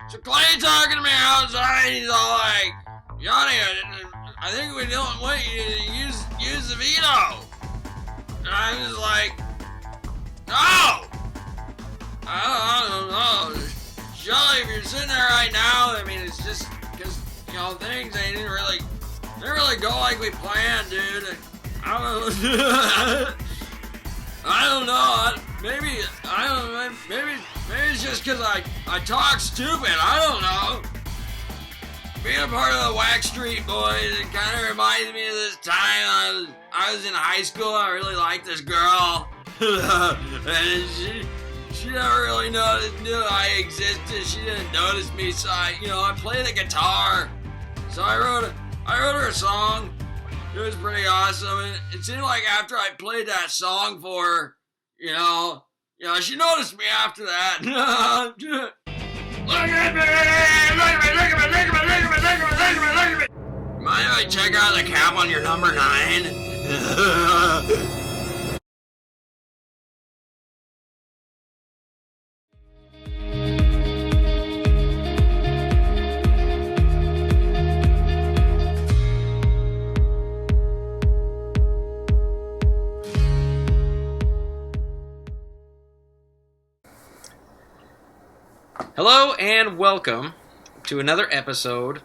So Clay talking to me outside. He's all like, Johnny, I think we don't want you to use the veto. And I was like, no. I don't know. Shelly, if you're sitting there right now, I mean, it's just because, things they didn't really go like we planned, dude. I don't know. I don't know. Maybe it's just because I talk stupid. I don't know. Being a part of the Wax Street Boys, it kind of reminds me of this time I was in high school. I really liked this girl. And she never really knew I existed. She didn't notice me, so I played the guitar. So I wrote her a song. It was pretty awesome, and it seemed like after I played that song for her, she noticed me after that. Look at me! Mind if I check out the cap on your number 9? Hello and welcome to another episode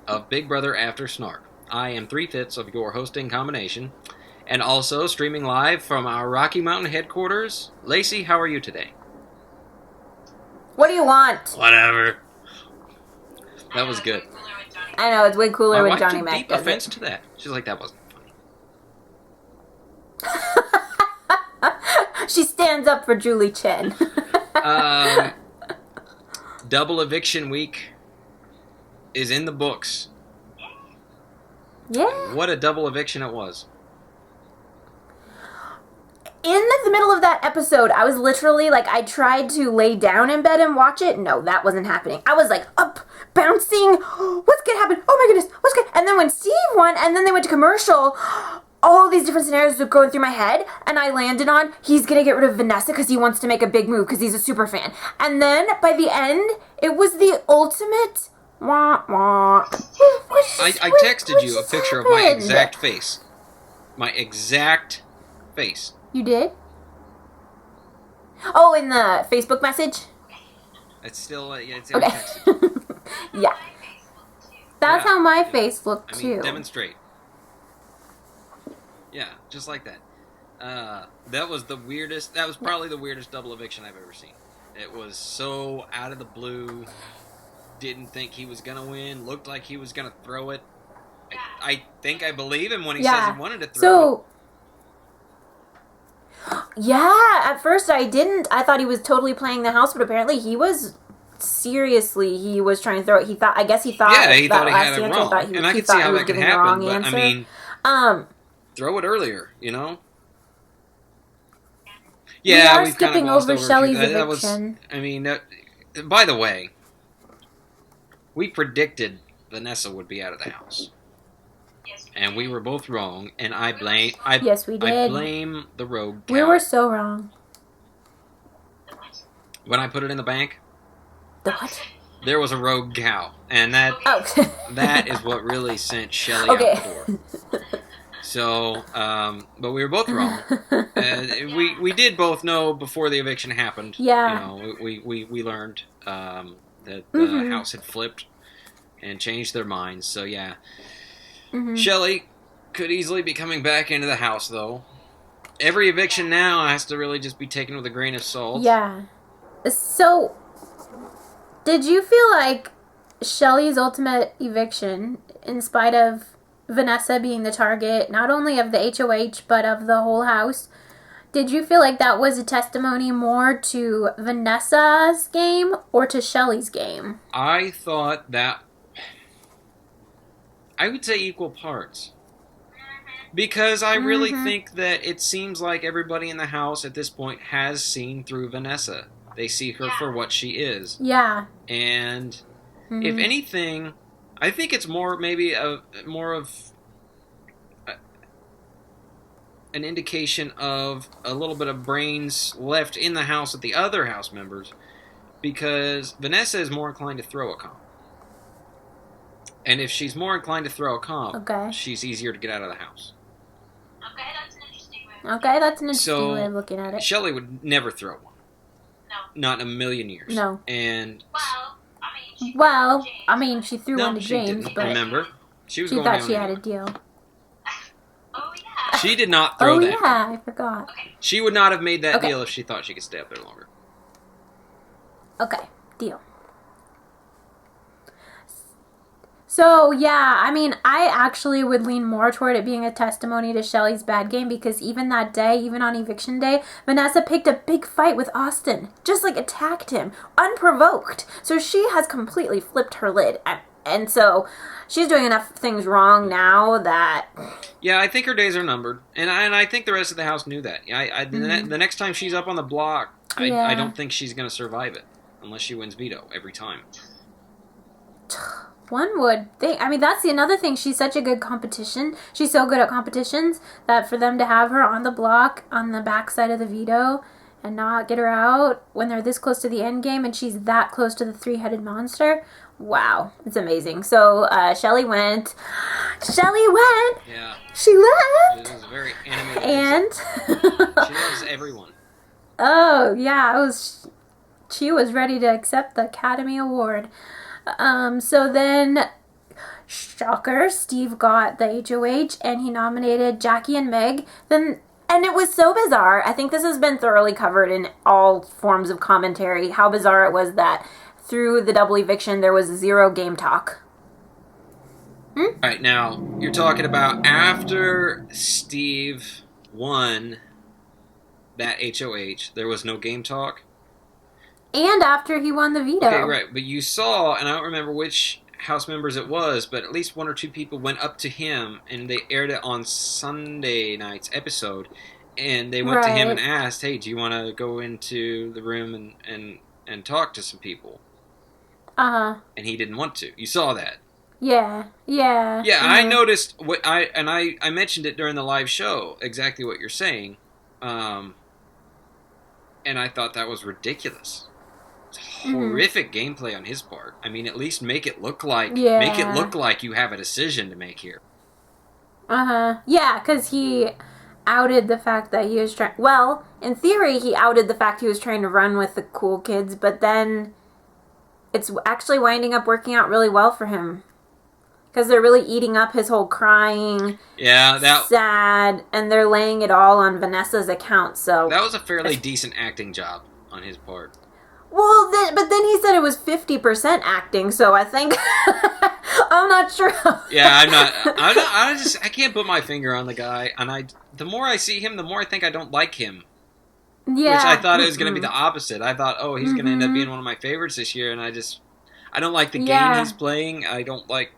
of Big Brother After Snark. I am 3/5 of your hosting combination, and also streaming live from our Rocky Mountain headquarters. Lacey, how are you today? What do you want? Whatever. That was good. I know, it's way cooler when Johnny Mac deep does offense it. to that. She's like, that wasn't funny. She stands up for Julie Chen. Double eviction week is in the books. Yeah. What a double eviction it was. In the middle of that episode, I was literally I tried to lay down in bed and watch it. No, that wasn't happening. I was up, bouncing. What's gonna happen? Oh my goodness, what's good? And then when Steve won, and then they went to commercial, all these different scenarios were going through my head, and I landed on he's gonna get rid of Vanessa because he wants to make a big move because he's a super fan. And then by the end, it was the ultimate wah wah. I texted you a picture of my exact face. My exact face. You did? Oh, in the Facebook message? It's still, it's okay. texted. Yeah. That's how my face looked, too. Demonstrate. Yeah, just like that. That was probably the weirdest double eviction I've ever seen. It was so out of the blue. Didn't think he was going to win. Looked like he was going to throw it. I think I believe him when he says he wanted to throw it. Yeah, at first I didn't. I thought he was totally playing the house, but apparently he was trying to throw it. I guess he thought he that thought he last had it answer, wrong. And I can see how that could happen, but I mean, throw it earlier, Yeah, we are skipping over Shelly's eviction. By the way, we predicted Vanessa would be out of the house. And we were both wrong, and I blame yes, we did. I blame the rogue cow. We were so wrong. When I put it in the bank, the what? There was a rogue cow, and that is what really sent Shelly out the door. So, but we were both wrong. We did both know before the eviction happened. Yeah. We learned that the house had flipped and changed their minds. So yeah. Mm-hmm. Shelly could easily be coming back into the house, though. Every eviction now has to really just be taken with a grain of salt. Yeah. So, did you feel like Shelly's ultimate eviction, in spite of Vanessa being the target, not only of the HOH, but of the whole house, did you feel like that was a testimony more to Vanessa's game or to Shelly's game? I thought that... I would say equal parts. Because I really think that it seems like everybody in the house at this point has seen through Vanessa. They see her for what she is. Yeah. And if anything, I think it's more of an indication of a little bit of brains left in the house with the other house members. because Vanessa is more inclined to throw a comp. And if she's more inclined to throw a comp, she's easier to get out of the house. Okay, that's an interesting way of looking at it. Shelley would never throw one. No. Not in a million years. No. And she threw one to James, didn't. but Remember? She thought she had a deal. Oh, yeah. She did not throw that. Oh, yeah, I forgot. Okay. She would not have made that deal if she thought she could stay up there longer. Okay, deal. So, yeah, I mean, I actually would lean more toward it being a testimony to Shelley's bad game because even that day, even on eviction day, Vanessa picked a big fight with Austin. Just, attacked him, unprovoked. So she has completely flipped her lid. And so she's doing enough things wrong now that... Yeah, I think her days are numbered. And I think the rest of the house knew that. The next time she's up on the block, I don't think she's going to survive it. Unless she wins veto every time. One would think. I mean, that's another thing. She's such a good competition. She's so good at competitions that for them to have her on the block on the backside of the veto and not get her out when they're this close to the end game and she's that close to the three-headed monster, wow, it's amazing. So Shelley went. Yeah. She left. It was very animated. And she loves everyone. Oh yeah, she was ready to accept the Academy Award. So then, shocker, Steve got the HOH and he nominated Jackie and Meg. And it was so bizarre. I think this has been thoroughly covered in all forms of commentary, how bizarre it was that through the double eviction there was zero game talk. All right, now, you're talking about after Steve won that HOH, there was no game talk? And after he won the veto. Okay, right. But you saw, and I don't remember which House members it was, but at least one or two people went up to him, and they aired it on Sunday night's episode, and they went to him and asked, hey, do you want to go into the room and talk to some people? Uh-huh. And he didn't want to. You saw that. Yeah. Yeah, I noticed, I mentioned it during the live show, exactly what you're saying, and I thought that was ridiculous. Horrific gameplay on his part. I mean, at least make it look like you have a decision to make here. Yeah, because he outed the fact that he was trying. Well, in theory, he outed the fact he was trying to run with the cool kids, but then it's actually winding up working out really well for him because they're really eating up his whole crying. Yeah, sad, and they're laying it all on Vanessa's account. So that was a fairly decent acting job on his part. Well, but then he said it was 50% acting, so I think I'm not sure. Yeah, I can't put my finger on the guy, and the more I see him, the more I think I don't like him. Yeah. Which I thought it was going to be the opposite. I thought, he's going to end up being one of my favorites this year, and I don't like the game he's playing. I don't like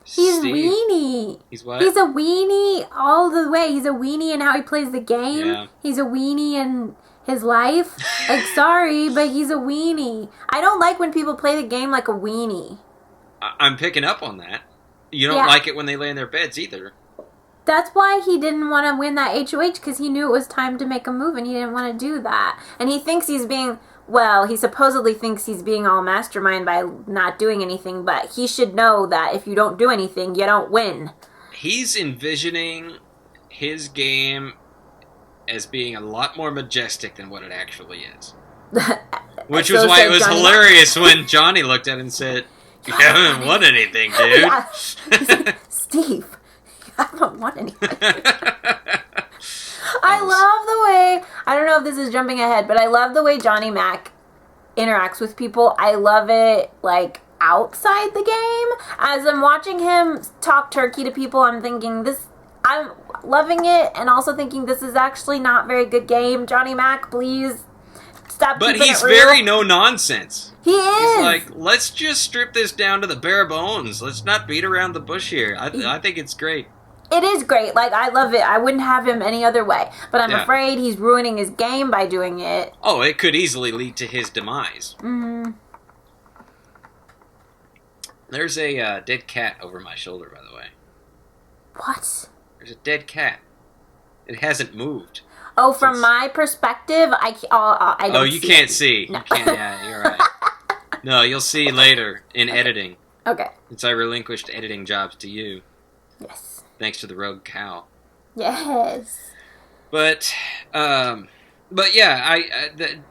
He's Steve. Weenie. He's what? He's a weenie all the way. He's a weenie in how he plays the game. Yeah. He's a weenie in his life. Sorry, but he's a weenie. I don't like when people play the game like a weenie. I'm picking up on that. You don't like it when they lay in their beds either. That's why he didn't want to win that HOH, because he knew it was time to make a move, and he didn't want to do that. And he thinks he's being... Well, he supposedly thinks he's being all mastermind by not doing anything, but he should know that if you don't do anything, you don't win. He's envisioning his game as being a lot more majestic than what it actually is. Which was why it was hilarious when Johnny looked at him and said, you haven't won anything, dude. Yeah. He's like, Steve, you haven't won anything. I love the way, I don't know if this is jumping ahead, but I love the way Johnny Mac interacts with people. I love it, outside the game. As I'm watching him talk turkey to people, I'm thinking, I'm loving it, and also thinking this is actually not very good game. Johnny Mac, please stop keeping it real. But he's very no-nonsense. He is. He's like, let's just strip this down to the bare bones. Let's not beat around the bush here. I think it's great. It is great. I love it. I wouldn't have him any other way. But I'm afraid he's ruining his game by doing it. Oh, it could easily lead to his demise. Mm-hmm. There's a dead cat over my shoulder, by the way. What? There's a dead cat. It hasn't moved. Oh, from my perspective, I don't. Oh, you can't see. No. You can't. Yeah, you're right. No, you'll see later in editing. Okay. Since I relinquished editing jobs to you, Yes. thanks to the rogue cow. Yes. But yeah,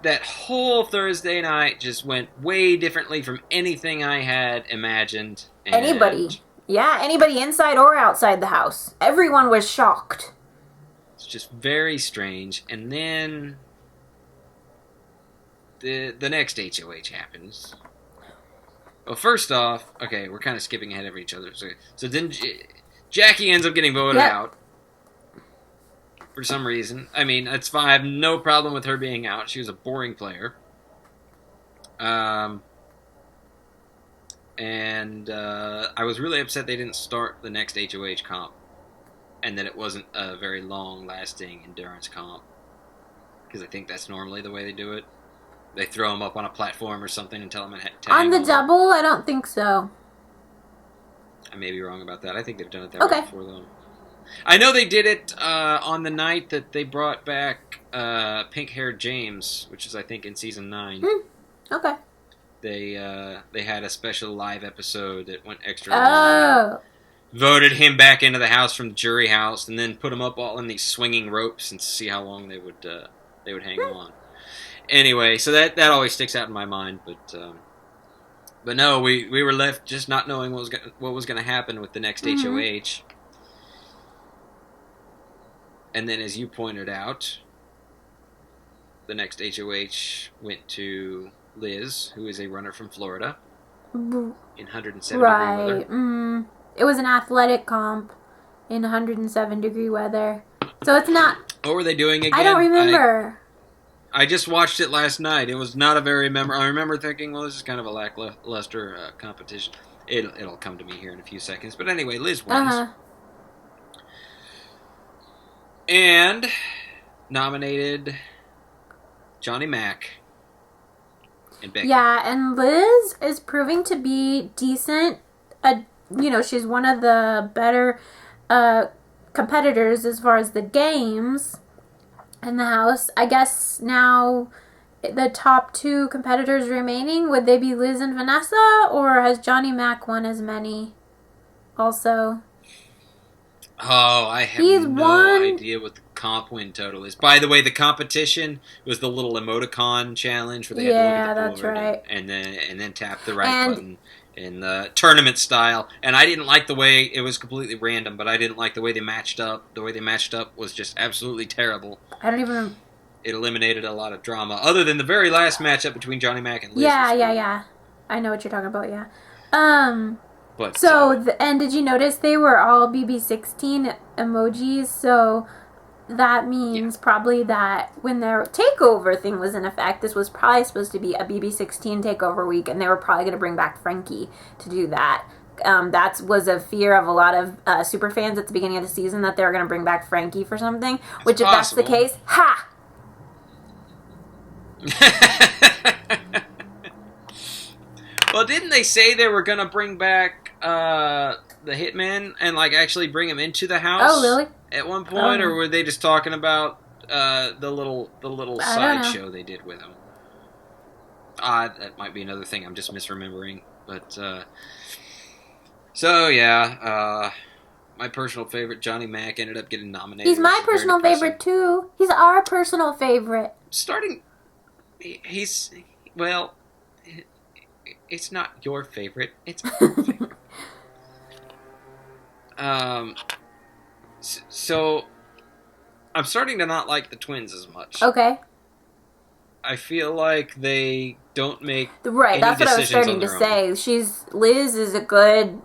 that whole Thursday night just went way differently from anything I had imagined. And Anybody inside or outside the house. Everyone was shocked. It's just very strange. And then the next HOH happens. Well, first off, okay, we're kind of skipping ahead of each other. So then Jackie ends up getting voted out. For some reason. I mean, that's fine. I have no problem with her being out. She was a boring player. And I was really upset they didn't start the next HOH comp. And that it wasn't a very long-lasting endurance comp. Because I think that's normally the way they do it. They throw them up on a platform or something and tell them to On the double, I don't think so. I may be wrong about that. I think they've done it that way before, though. I know they did it on the night that they brought back Pink-Haired James, which is, I think, in Season 9. Okay. They had a special live episode that went extra long. Voted him back into the house from the jury house, and then put him up all in these swinging ropes and see how long they would hang on. Anyway, so that always sticks out in my mind, but no, we were left just not knowing what was going to happen with the next HOH. And then, as you pointed out, the next HOH went to Liz, who is a runner from Florida, in 107 degree weather. It was an athletic comp in 107 degree weather. So it's not... What were they doing again? I don't remember. I just watched it last night. It was not a very I remember thinking, well, this is kind of a lackluster competition. It'll come to me here in a few seconds. But anyway, Liz wins. And nominated Johnny Mac and Becky. Yeah, and Liz is proving to be decent. She's one of the better competitors as far as the games in the house. I guess now the top two competitors remaining, would they be Liz and Vanessa, or has Johnny Mac won as many also? Oh, I have no idea what the comp win total is. By the way, the competition was the little emoticon challenge where they had to look at the board right. and then tap the right button in the tournament style. And I didn't like the way it was completely random, but I didn't like the way they matched up. The way they matched up was just absolutely terrible. I don't even. It eliminated a lot of drama, other than the very last matchup between Johnny Mac and Liz. Yeah. I know what you're talking about. Yeah. But and did you notice they were all BB16 emojis? So that means probably that when their takeover thing was in effect, this was probably supposed to be a BB16 takeover week, and they were probably going to bring back Frankie to do that. That was a fear of a lot of super fans at the beginning of the season, that they were going to bring back Frankie for something. Which, if that's the case, ha! Well, didn't they say they were going to bring back the Hitman and actually bring him into the house? Oh, really? At one point, or were they just talking about the little side show they did with him? That might be another thing I'm just misremembering. But so yeah, my personal favorite, Johnny Mac, ended up getting nominated. He's my personal favorite too. He's our personal favorite. It's not your favorite. It's my favorite. So I'm starting to not like the twins as much. Okay. I feel like they don't make right. That's what I was starting to say. Liz is a good,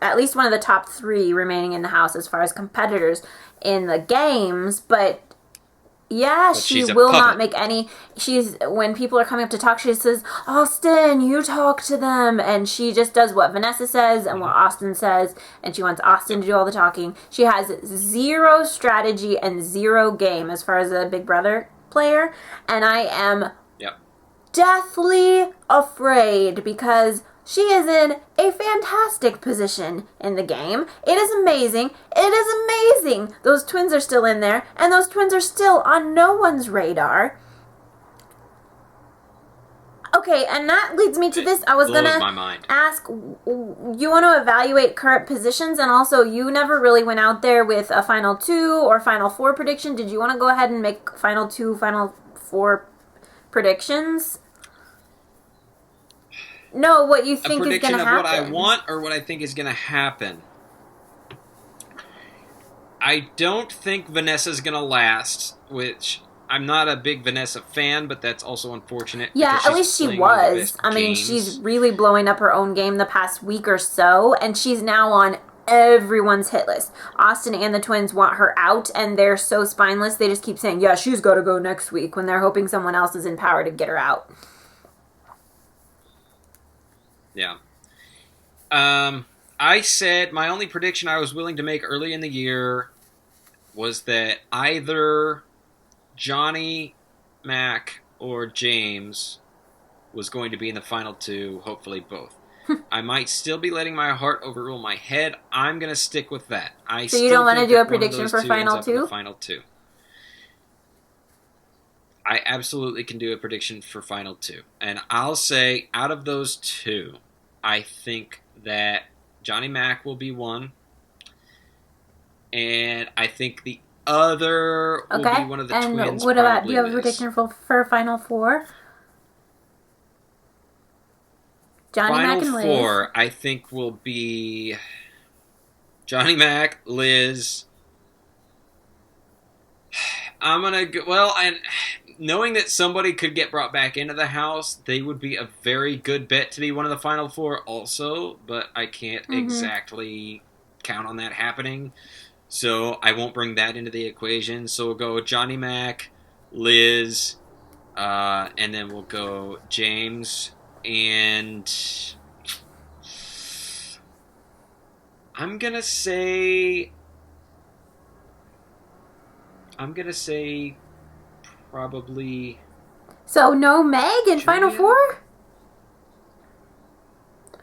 at least one of the top 3 remaining in the house as far as competitors in the games, but she will not make any. When people are coming up to talk, she says, "Austin, you talk to them," and she just does what Vanessa says and what Austin says, and she wants Austin to do all the talking. She has 0 strategy and 0 game as far as a Big Brother player, and I am deathly afraid because She is in a fantastic position in the game. It is amazing. It is amazing. Those twins are still in there, and those twins are still on no one's radar. Okay, and that leads me to this. I was going to ask, you want to evaluate current positions, and also you never really went out there with a Final 2 or Final 4 prediction. Did you want to go ahead and make Final 2, Final 4 predictions? No, what you think is going to happen. A prediction of what I want or what I think is going to happen. I don't think Vanessa's going to last, which I'm not a big Vanessa fan, but that's also unfortunate. Yeah, at least she was. I mean, she's really blowing up her own game the past week or so, and she's now on everyone's hit list. Austin and the twins want her out, and they're so spineless, they just keep saying, yeah, she's got to go next week, when they're hoping someone else is in power to get her out. Yeah. I said my only prediction I was willing to make early in the year was that either Johnny, Mac, or James was going to be in the Final 2, hopefully both. I might still be letting my heart overrule my head. I'm going to stick with that. So you don't want to do a prediction for Final 2? Final 2. I absolutely can do a prediction for Final 2. And I'll say, out of those two, I think that Johnny Mac will be one. And I think the other will be one of the twins. And what about, do you have a prediction for Final 4? Johnny Mac and Liz. Final 4, I think, will be Johnny Mac, Liz. I'm going to go, well, and knowing that somebody could get brought back into the house, they would be a very good bet to be one of the Final 4 also, but I can't exactly count on that happening, so I won't bring that into the equation. So we'll go Johnny Mac, Liz, and then we'll go James, and I'm gonna say probably. So no Meg in Final 4?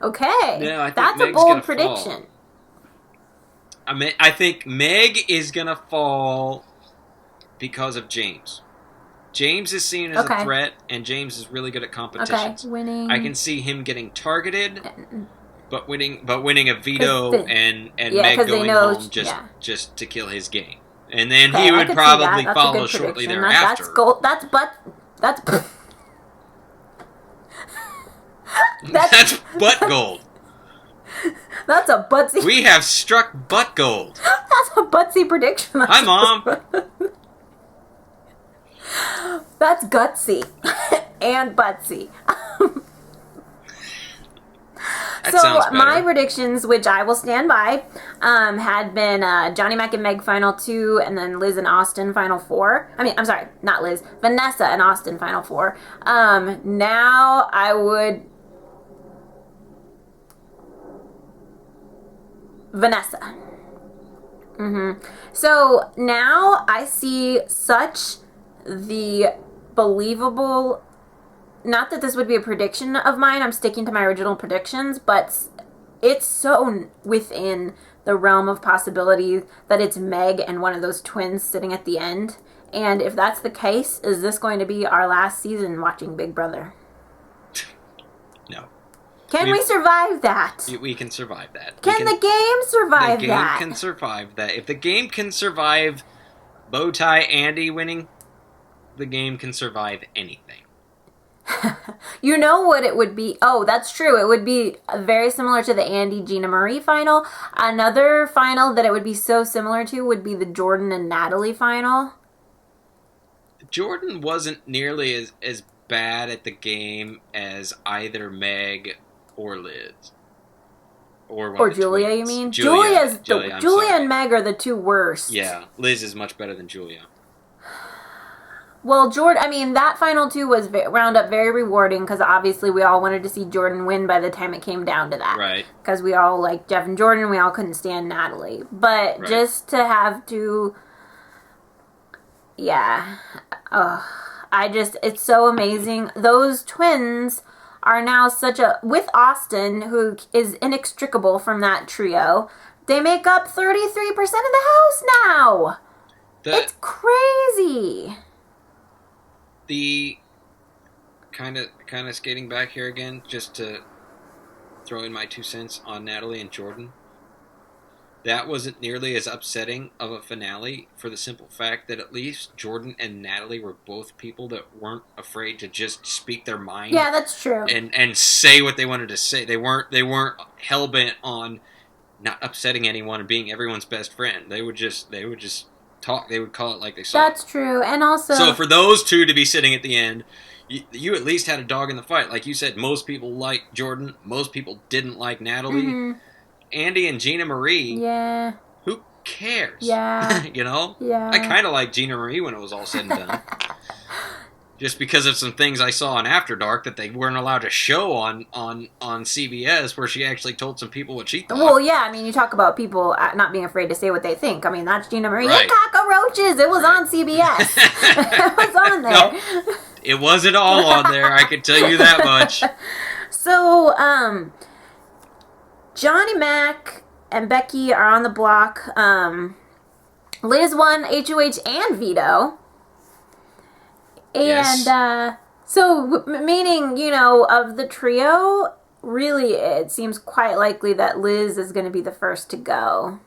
Okay. No, I think that's Meg's a bold gonna prediction. Fall. I think Meg is gonna fall because of James. James is seen as a threat, and James is really good at competitions. Okay, winning. I can see him getting targeted, but winning a veto and Meg going home just to kill his game. And then he would probably follow shortly thereafter. That's gold. That's butt gold. That's a butsy. We have struck butt gold. That's a butsy prediction. Hi, Mom. That's gutsy and butsy. So my predictions, which I will stand by, had been Johnny Mac and Meg Final 2, and then Liz and Austin Final 4. I'm sorry, not Liz. Vanessa and Austin Final 4. Now I would... Vanessa. So now I see such the believable... Not that this would be a prediction of mine, I'm sticking to my original predictions, but it's so within the realm of possibility that it's Meg and one of those twins sitting at the end. And if that's the case, is this going to be our last season watching Big Brother? No. Can we survive that? We can survive that. Can the game survive that? The game can survive that. If the game can survive Bowtie Andy winning, the game can survive anything. You know what it would be? Oh, that's true. It would be very similar to the Andy Gina Marie final. Another final that it would be so similar to would be the Jordan and Natalie final. Jordan wasn't nearly as bad at the game as either Meg or Liz. Or Julia, you mean? Julia and Meg are the two worst. Yeah, Liz is much better than Julia. Well, Jordan, that Final 2 was wound up very rewarding because obviously we all wanted to see Jordan win by the time it came down to that. Right. Because we all liked Jeff and Jordan, we all couldn't stand Natalie. But just to have to... Yeah. It's so amazing. Those twins are now with Austin, who is inextricable from that trio, they make up 33% of the house now. It's crazy. The kind of skating back here again, just to throw in my 2 cents on Natalie and Jordan. That wasn't nearly as upsetting of a finale for the simple fact that at least Jordan and Natalie were both people that weren't afraid to just speak their mind. Yeah, that's true. And say what they wanted to say. They weren't hell-bent on not upsetting anyone and being everyone's best friend. They would just talk. They would call it like they saw. That's true. And also, so for those two to be sitting at the end, you at least had a dog in the fight. Like you said, most people liked Jordan. Most people didn't like Natalie. Mm-hmm. Andy and Gina Marie. Yeah. Who cares? Yeah. You know? Yeah. I kind of liked Gina Marie when it was all said and done. Just because of some things I saw on After Dark that they weren't allowed to show on CBS, where she actually told some people what she thought. Well, yeah, I mean, you talk about people not being afraid to say what they think. I mean, that's Gina Marie. Right. Cockroaches! It was on CBS. It was on there. No, it wasn't all on there, I can tell you that much. So, Johnny Mac and Becky are on the block. Liz won HOH and veto. And, Yes. So, meaning, of the trio, really it seems quite likely that Liz is going to be the first to go.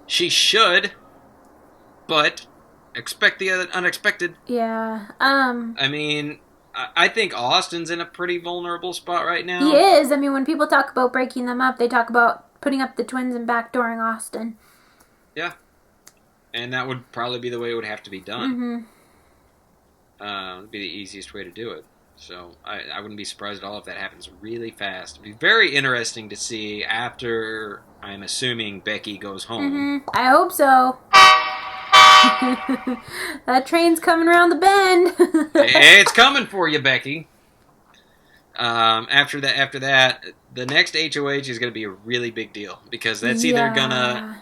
She should, but expect the unexpected. Yeah. I mean, I think Austin's in a pretty vulnerable spot right now. He is. I mean, when people talk about breaking them up, they talk about putting up the twins and backdooring Austin. Yeah. And that would probably be the way it would have to be done. Mm-hmm. It'd be the easiest way to do it. So I wouldn't be surprised at all if that happens really fast. It'd be very interesting to see after, I'm assuming, Becky goes home. Mm-hmm. I hope so. That train's coming around the bend. It's coming for you, Becky. After that, the next HOH is going to be a really big deal because that's either gonna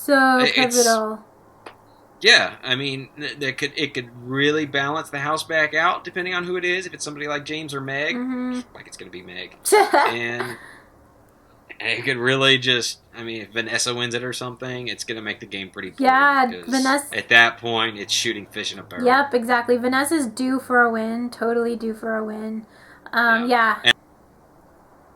pivotal. Yeah, I mean, it could really balance the house back out depending on who it is. If it's somebody like James or Meg, like it's going to be Meg, and it could really just, I mean, if Vanessa wins it or something, it's going to make the game pretty boring. Yeah, Vanessa. At that point, it's shooting fish in a barrel. Yep, exactly. Vanessa's due for a win. Totally due for a win. Yeah. And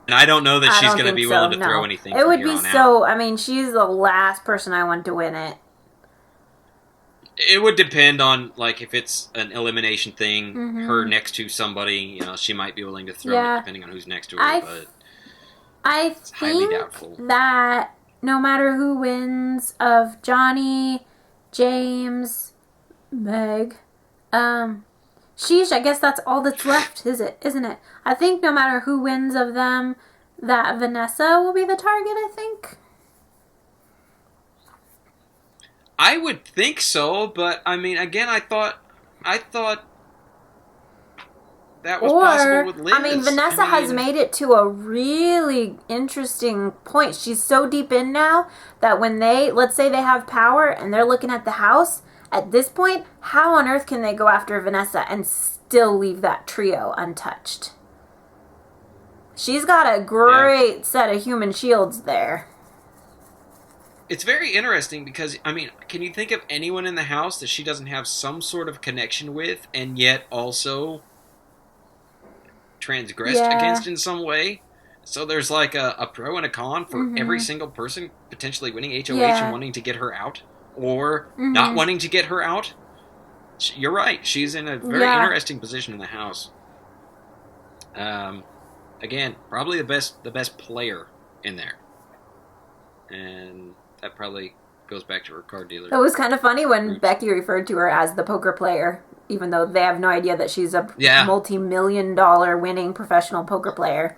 I don't know that she's going to be willing to throw anything. It would be so. I mean, she's the last person I want to win it. It would depend on, like, if it's an elimination thing, her next to somebody, she might be willing to throw it depending on who's next to her, but I it's highly doubtful. That no matter who wins of Johnny, James, Meg, sheesh, I guess that's all that's left, isn't it? I think no matter who wins of them, that Vanessa will be the target, I think. I would think so, but I mean, again, I thought that was possible with Liz. I mean, Vanessa has made it to a really interesting point. She's so deep in now that when let's say they have power and they're looking at the house, at this point, how on earth can they go after Vanessa and still leave that trio untouched? She's got a great set of human shields there. It's very interesting because, I mean, can you think of anyone in the house that she doesn't have some sort of connection with and yet also transgressed against in some way? So there's like a pro and a con for every single person potentially winning HOH and wanting to get her out or not wanting to get her out. You're right. She's in a very interesting position in the house. Again, probably the best player in there. And that probably goes back to her car dealer. It was kind of funny when Becky referred to her as the poker player, even though they have no idea that she's a multi-million-dollar winning professional poker player.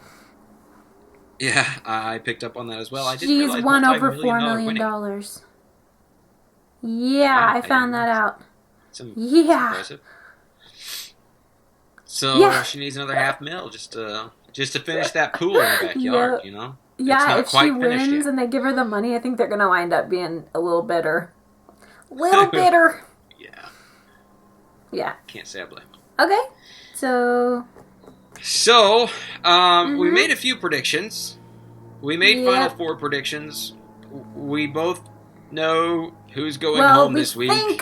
Yeah, I picked up on that as well. She's won over $4 million. Yeah, I found that out. That's impressive. So she needs another $500,000 just to finish that pool in the backyard, Yeah, if she wins and they give her the money, I think they're going to wind up being a little bitter. Yeah. Can't say I blame them. Okay. So. So, we made a few predictions. We made Yeah. Final Four predictions. We both know who's going home this week. We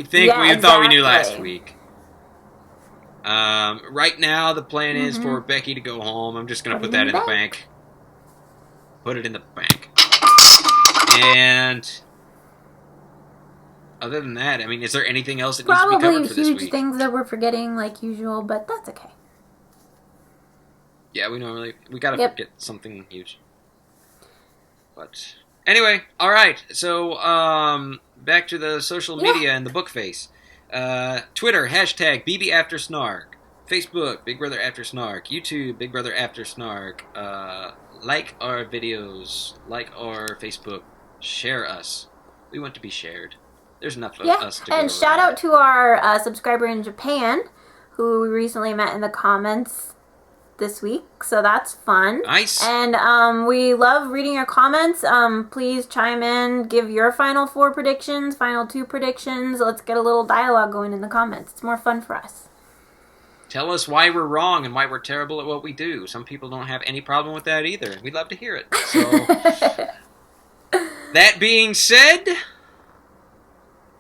thought we knew last week. Right now, the plan is for Becky to go home. I'm just going to put that in the bank. Put it in the bank. And other than that, I mean, is there anything else that needs to be covered for this week? Probably huge things that we're forgetting, like usual, but that's okay. Yeah, we gotta forget something huge. But anyway, all right. So back to the social media and the book face. Twitter hashtag #BBAfterSnark. Facebook Big Brother After Snark. YouTube Big Brother After Snark. Like our videos. Like our Facebook. Share us. We want to be shared. There's enough of us to go and shout around. out to our subscriber in Japan, who we recently met in the comments this week, so that's fun. Nice. And we love reading your comments. Please chime in, give your final 4 predictions, final 2 predictions. Let's get a little dialogue going in the comments. It's more fun for us. Tell us why we're wrong and why we're terrible at what we do. Some people don't have any problem with that either. We'd love to hear it. So, that being said,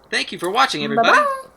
thank you for watching, everybody. Bye-bye.